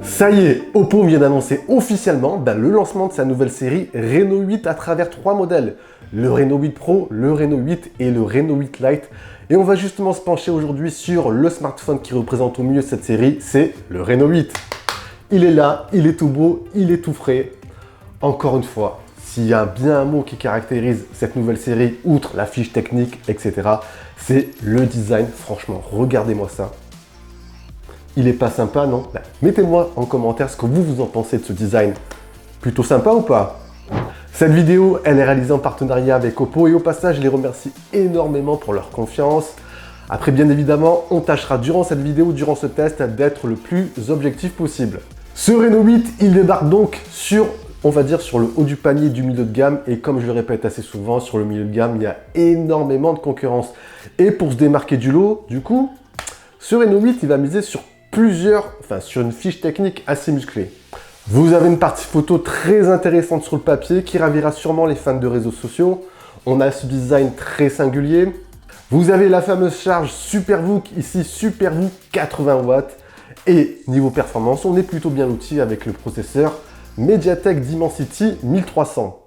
Ça y est, Oppo vient d'annoncer officiellement le lancement de sa nouvelle série Reno 8 à travers 3 modèles. Le Reno 8 Pro, le Reno 8 et le Reno 8 Lite. Et on va justement se pencher aujourd'hui sur le smartphone qui représente au mieux cette série, c'est le Reno 8. Il est là, il est tout beau, il est tout frais. Encore une fois, s'il y a bien un mot qui caractérise cette nouvelle série, outre la fiche technique, etc., c'est le design. Franchement, regardez-moi ça. Il est pas sympa, non? Mettez-moi en commentaire ce que vous en pensez de ce design. Plutôt sympa ou pas? Cette vidéo, elle est réalisée en partenariat avec Oppo et au passage, je les remercie énormément pour leur confiance. Après, bien évidemment, on tâchera durant cette vidéo, durant ce test, d'être le plus objectif possible. Ce Reno 8, il débarque donc sur, on va dire, sur le haut du panier du milieu de gamme. Et comme je le répète assez souvent, sur le milieu de gamme, il y a énormément de concurrence. Et pour se démarquer du lot, du coup, ce Reno 8, il va miser sur sur une fiche technique assez musclée. Vous avez une partie photo très intéressante sur le papier qui ravira sûrement les fans de réseaux sociaux. On a ce design très singulier. Vous avez la fameuse charge SuperVOOC, ici SuperVOOC 80 watts. Et niveau performance, on est plutôt bien loti avec le processeur MediaTek Dimensity 1300.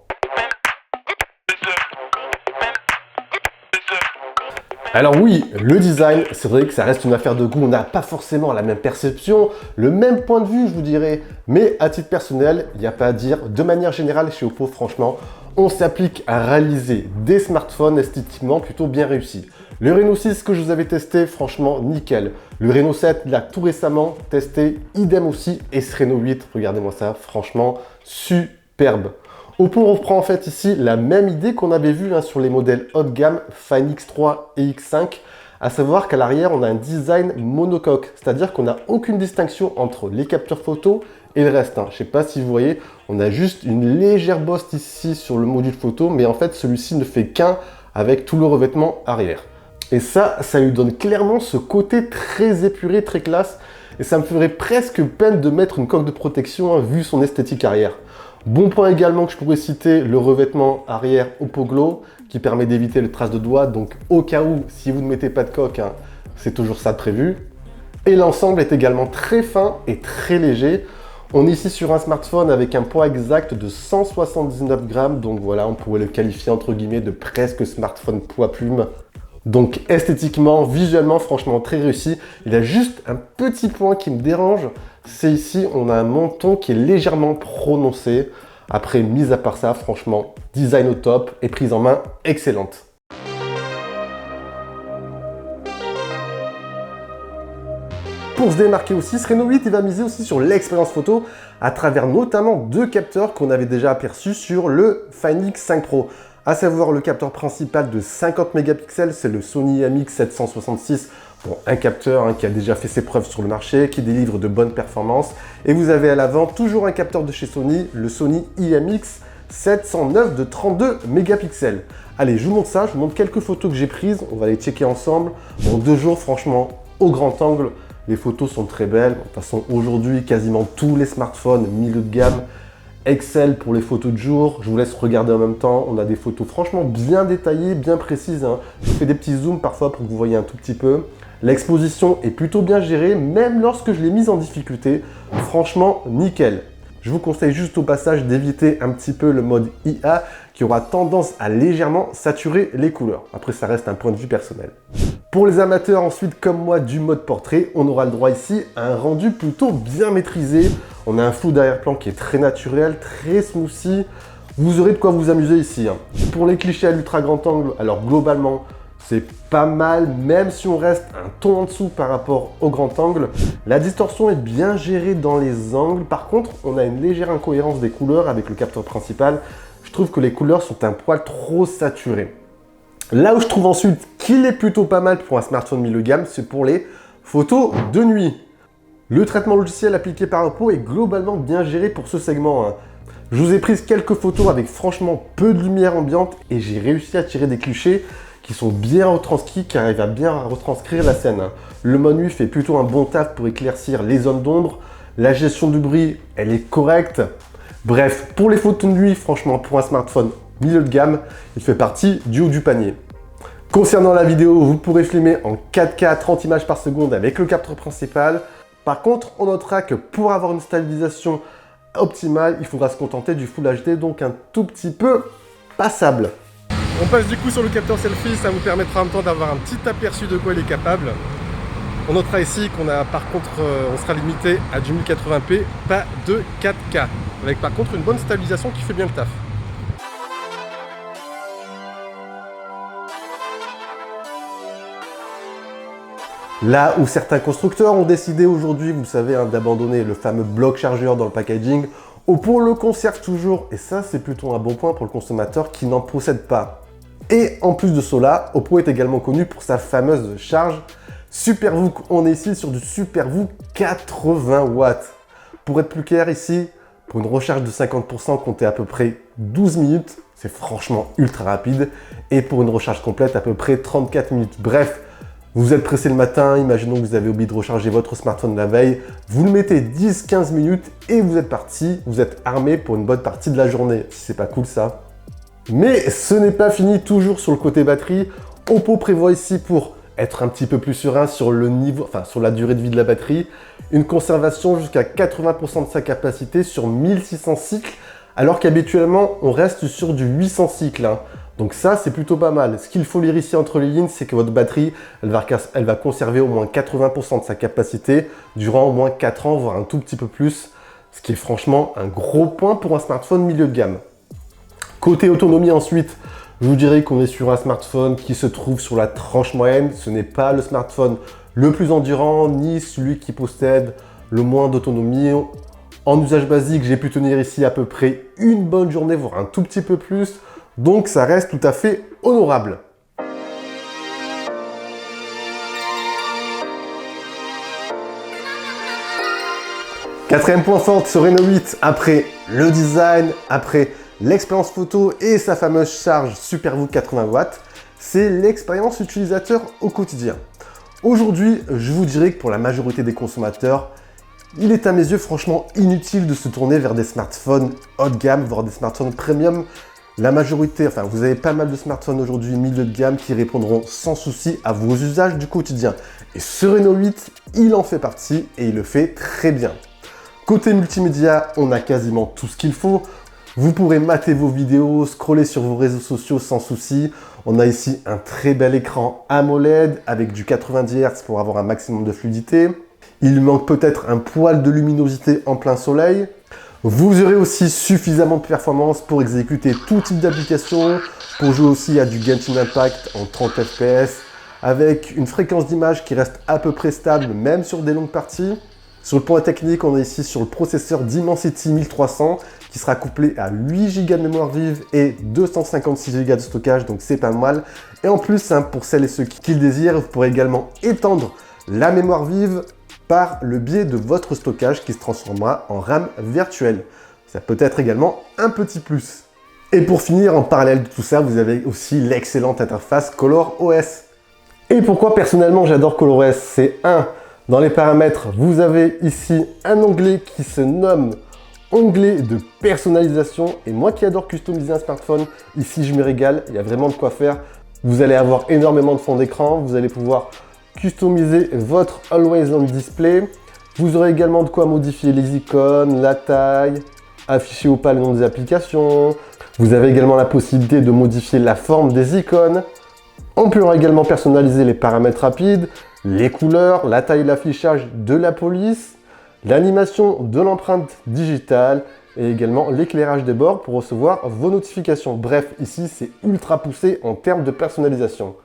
Alors oui, le design, c'est vrai que ça reste une affaire de goût, on n'a pas forcément la même perception, le même point de vue je vous dirais, mais à titre personnel, il n'y a pas à dire, de manière générale chez Oppo, franchement, on s'applique à réaliser des smartphones esthétiquement plutôt bien réussis. Le Reno 6 que je vous avais testé, franchement nickel. Le Reno 7, là tout récemment, testé, idem aussi, et ce Reno 8, regardez-moi ça, franchement, superbe. Oppo reprend en fait ici la même idée qu'on avait vue sur les modèles haut de gamme Find X3 et X5, à savoir qu'à l'arrière on a un design monocoque, c'est-à-dire qu'on n'a aucune distinction entre les capteurs photo et le reste. Je ne sais pas si vous voyez, on a juste une légère bosse ici sur le module photo, mais en fait celui-ci ne fait qu'un avec tout le revêtement arrière. Et ça lui donne clairement ce côté très épuré, très classe, et ça me ferait presque peine de mettre une coque de protection vu son esthétique arrière. Bon point également que je pourrais citer, le revêtement arrière Oppo Glow qui permet d'éviter les traces de doigts, donc au cas où, si vous ne mettez pas de coque, c'est toujours ça de prévu. Et l'ensemble est également très fin et très léger. On est ici sur un smartphone avec un poids exact de 179 grammes, donc voilà, on pourrait le qualifier entre guillemets de presque smartphone poids plume. Donc esthétiquement, visuellement, franchement très réussi. Il y a juste un petit point qui me dérange, c'est ici, on a un menton qui est légèrement prononcé. Après, mis à part ça, franchement, design au top et prise en main excellente. Pour se démarquer aussi, ce Reno 8 il va miser aussi sur l'expérience photo à travers notamment deux capteurs qu'on avait déjà aperçus sur le Find X5 Pro. À savoir le capteur principal de 50 mégapixels, c'est le Sony IMX766. Bon, un capteur qui a déjà fait ses preuves sur le marché, qui délivre de bonnes performances. Et vous avez à l'avant toujours un capteur de chez Sony, le Sony IMX709 de 32 mégapixels. Allez, je vous montre ça, je vous montre quelques photos que j'ai prises, on va les checker ensemble. En 2 jours, franchement, au grand angle, les photos sont très belles. De toute façon, aujourd'hui, quasiment tous les smartphones milieu de gamme excellent pour les photos de jour. Je vous laisse regarder en même temps. On a des photos franchement bien détaillées, bien précises. Je fais des petits zooms parfois pour que vous voyez un tout petit peu. L'exposition est plutôt bien gérée, même lorsque je l'ai mise en difficulté. Franchement, nickel. Je vous conseille juste au passage d'éviter un petit peu le mode IA qui aura tendance à légèrement saturer les couleurs. Après, ça reste un point de vue personnel. Pour les amateurs ensuite comme moi du mode portrait, on aura le droit ici à un rendu plutôt bien maîtrisé. On a un flou d'arrière-plan qui est très naturel, très smoothie. Vous aurez de quoi vous amuser ici. Pour les clichés à l'ultra grand angle, alors globalement, c'est pas mal, même si on reste un ton en dessous par rapport au grand angle. La distorsion est bien gérée dans les angles. Par contre, on a une légère incohérence des couleurs avec le capteur principal. Je trouve que les couleurs sont un poil trop saturées. Là où je trouve ensuite qu'il est plutôt pas mal pour un smartphone milieu de gamme, c'est pour les photos de nuit. Le traitement logiciel appliqué par Oppo est globalement bien géré pour ce segment. Je vous ai pris quelques photos avec franchement peu de lumière ambiante et j'ai réussi à tirer des clichés qui sont bien retranscrits, qui arrivent à bien retranscrire la scène. Le mode nuit fait plutôt un bon taf pour éclaircir les zones d'ombre. La gestion du bruit, elle est correcte. Bref, pour les photos de nuit, franchement, pour un smartphone milieu de gamme, il fait partie du haut du panier. Concernant la vidéo, vous pourrez filmer en 4K 30 images par seconde avec le capteur principal. Par contre, on notera que pour avoir une stabilisation optimale, il faudra se contenter du Full HD, donc un tout petit peu passable. On passe du coup sur le capteur selfie, ça vous permettra en même temps d'avoir un petit aperçu de quoi il est capable. On notera ici qu'on a par contre, on sera limité à du 1080p, pas de 4K, avec par contre une bonne stabilisation qui fait bien le taf. Là où certains constructeurs ont décidé aujourd'hui, vous savez, hein, d'abandonner le fameux bloc chargeur dans le packaging, Oppo le conserve toujours, et ça c'est plutôt un bon point pour le consommateur qui n'en possède pas. Et en plus de cela, Oppo est également connu pour sa fameuse charge SuperVOOC. On est ici sur du SuperVOOC 80 watts. Pour être plus clair ici, pour une recharge de 50%, comptez à peu près 12 minutes. C'est franchement ultra rapide. Et pour une recharge complète, à peu près 34 minutes. Bref, vous êtes pressé le matin, imaginons que vous avez oublié de recharger votre smartphone la veille. Vous le mettez 10-15 minutes et vous êtes parti. Vous êtes armé pour une bonne partie de la journée. Si c'est pas cool ça. Mais ce n'est pas fini, toujours sur le côté batterie. Oppo prévoit ici, pour être un petit peu plus serein sur le niveau, enfin sur la durée de vie de la batterie, une conservation jusqu'à 80% de sa capacité sur 1600 cycles, alors qu'habituellement on reste sur du 800 cycles. Hein. Donc ça c'est plutôt pas mal. Ce qu'il faut lire ici entre les lignes, c'est que votre batterie, elle va conserver au moins 80% de sa capacité durant au moins 4 ans, voire un tout petit peu plus, ce qui est franchement un gros point pour un smartphone milieu de gamme. Côté autonomie ensuite, je vous dirais qu'on est sur un smartphone qui se trouve sur la tranche moyenne. Ce n'est pas le smartphone le plus endurant, ni celui qui possède le moins d'autonomie. En usage basique, j'ai pu tenir ici à peu près une bonne journée, voire un tout petit peu plus. Donc ça reste tout à fait honorable. Quatrième point fort de ce Reno 8, après le design, après l'expérience photo et sa fameuse charge SuperVOOC 80 watts, c'est l'expérience utilisateur au quotidien. Aujourd'hui, je vous dirais que pour la majorité des consommateurs, il est à mes yeux franchement inutile de se tourner vers des smartphones haut de gamme, voire des smartphones premium. La majorité, enfin vous avez pas mal de smartphones aujourd'hui milieu de gamme qui répondront sans souci à vos usages du quotidien. Et ce Reno 8, il en fait partie et il le fait très bien. Côté multimédia, on a quasiment tout ce qu'il faut. Vous pourrez mater vos vidéos, scroller sur vos réseaux sociaux sans souci. On a ici un très bel écran AMOLED avec du 90 Hz pour avoir un maximum de fluidité. Il manque peut-être un poil de luminosité en plein soleil. Vous aurez aussi suffisamment de performance pour exécuter tout type d'application, pour jouer aussi à du Genshin Impact en 30 fps, avec une fréquence d'image qui reste à peu près stable, même sur des longues parties. Sur le point technique, on est ici sur le processeur Dimensity 1300 qui sera couplé à 8 Go de mémoire vive et 256 Go de stockage, donc c'est pas mal. Et en plus, hein, pour celles et ceux qui le désirent, vous pourrez également étendre la mémoire vive par le biais de votre stockage qui se transformera en RAM virtuelle. Ça peut être également un petit plus. Et pour finir, en parallèle de tout ça, vous avez aussi l'excellente interface ColorOS. Et pourquoi personnellement j'adore ColorOS? C'est dans les paramètres, vous avez ici un onglet qui se nomme onglet de personnalisation. Et moi qui adore customiser un smartphone, ici je me régale, il y a vraiment de quoi faire. Vous allez avoir énormément de fond d'écran, vous allez pouvoir customiser votre Always On Display. Vous aurez également de quoi modifier les icônes, la taille, afficher ou pas le nom des applications. Vous avez également la possibilité de modifier la forme des icônes. On pourra également personnaliser les paramètres rapides, les couleurs, la taille et l'affichage de la police, l'animation de l'empreinte digitale et également l'éclairage des bords pour recevoir vos notifications. Bref, ici, c'est ultra poussé en termes de personnalisation.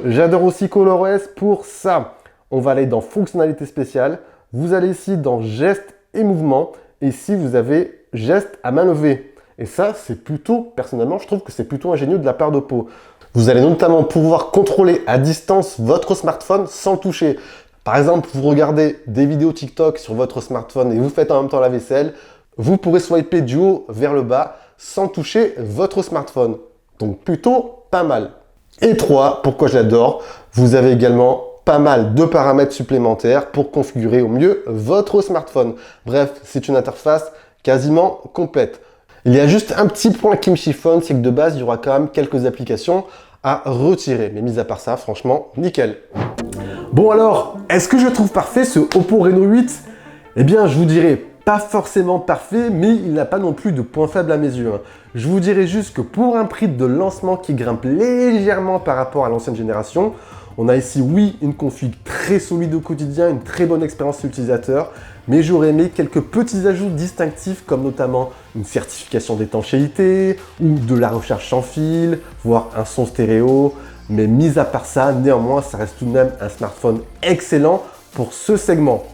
J'adore aussi ColorOS pour ça. On va aller dans fonctionnalités spéciales. Vous allez ici dans gestes et mouvements. Et ici, vous avez gestes à main levée. Et ça, c'est plutôt, personnellement, je trouve que c'est plutôt ingénieux de la part d'Oppo. Vous allez notamment pouvoir contrôler à distance votre smartphone sans le toucher. Par exemple, vous regardez des vidéos TikTok sur votre smartphone et vous faites en même temps la vaisselle. Vous pourrez swiper du haut vers le bas sans toucher votre smartphone. Donc plutôt pas mal. Et pourquoi j'adore, vous avez également pas mal de paramètres supplémentaires pour configurer au mieux votre smartphone. Bref, c'est une interface quasiment complète. Il y a juste un petit point qui me chiffonne, c'est que de base, il y aura quand même quelques applications à retirer. Mais mis à part ça, franchement, nickel. Bon alors, est-ce que je trouve parfait ce Oppo Reno 8? Eh bien, je vous dirais pas forcément parfait, mais il n'a pas non plus de point faible à mes yeux. Je vous dirais juste que pour un prix de lancement qui grimpe légèrement par rapport à l'ancienne génération, on a ici, oui, une config très solide au quotidien, une très bonne expérience utilisateur, mais j'aurais aimé quelques petits ajouts distinctifs, comme notamment une certification d'étanchéité, ou de la recharge sans fil, voire un son stéréo. Mais mis à part ça, néanmoins, ça reste tout de même un smartphone excellent pour ce segment.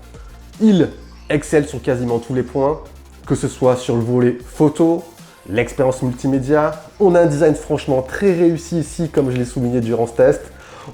Il excelle sur quasiment tous les points, que ce soit sur le volet photo, l'expérience multimédia. On a un design franchement très réussi ici, comme je l'ai souligné durant ce test.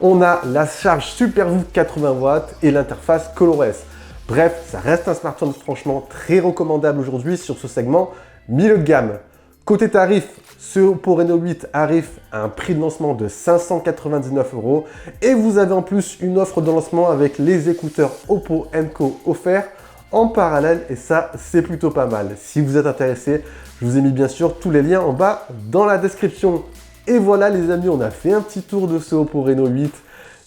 On a la charge SuperVOOC 80 watts et l'interface ColorOS. Bref, ça reste un smartphone franchement très recommandable aujourd'hui sur ce segment milieu de gamme. Côté tarif, ce Oppo Reno 8 arrive à un prix de lancement de 599 € et vous avez en plus une offre de lancement avec les écouteurs Oppo Enco offerts en parallèle et ça, c'est plutôt pas mal. Si vous êtes intéressé, je vous ai mis bien sûr tous les liens en bas dans la description. Et voilà les amis, on a fait un petit tour de ce Oppo Reno 8.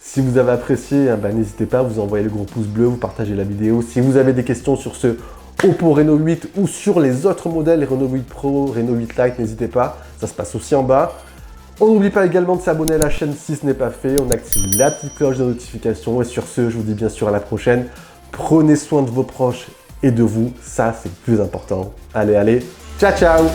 Si vous avez apprécié, n'hésitez pas à vous envoyer le gros pouce bleu, vous partagez la vidéo. Si vous avez des questions sur ce Oppo Reno 8 ou sur les autres modèles, les Reno 8 Pro, Reno 8 Lite, n'hésitez pas, ça se passe aussi en bas. On n'oublie pas également de s'abonner à la chaîne si ce n'est pas fait, on active la petite cloche de notification et sur ce, je vous dis bien sûr à la prochaine. Prenez soin de vos proches et de vous, ça c'est le plus important. Allez, ciao ciao!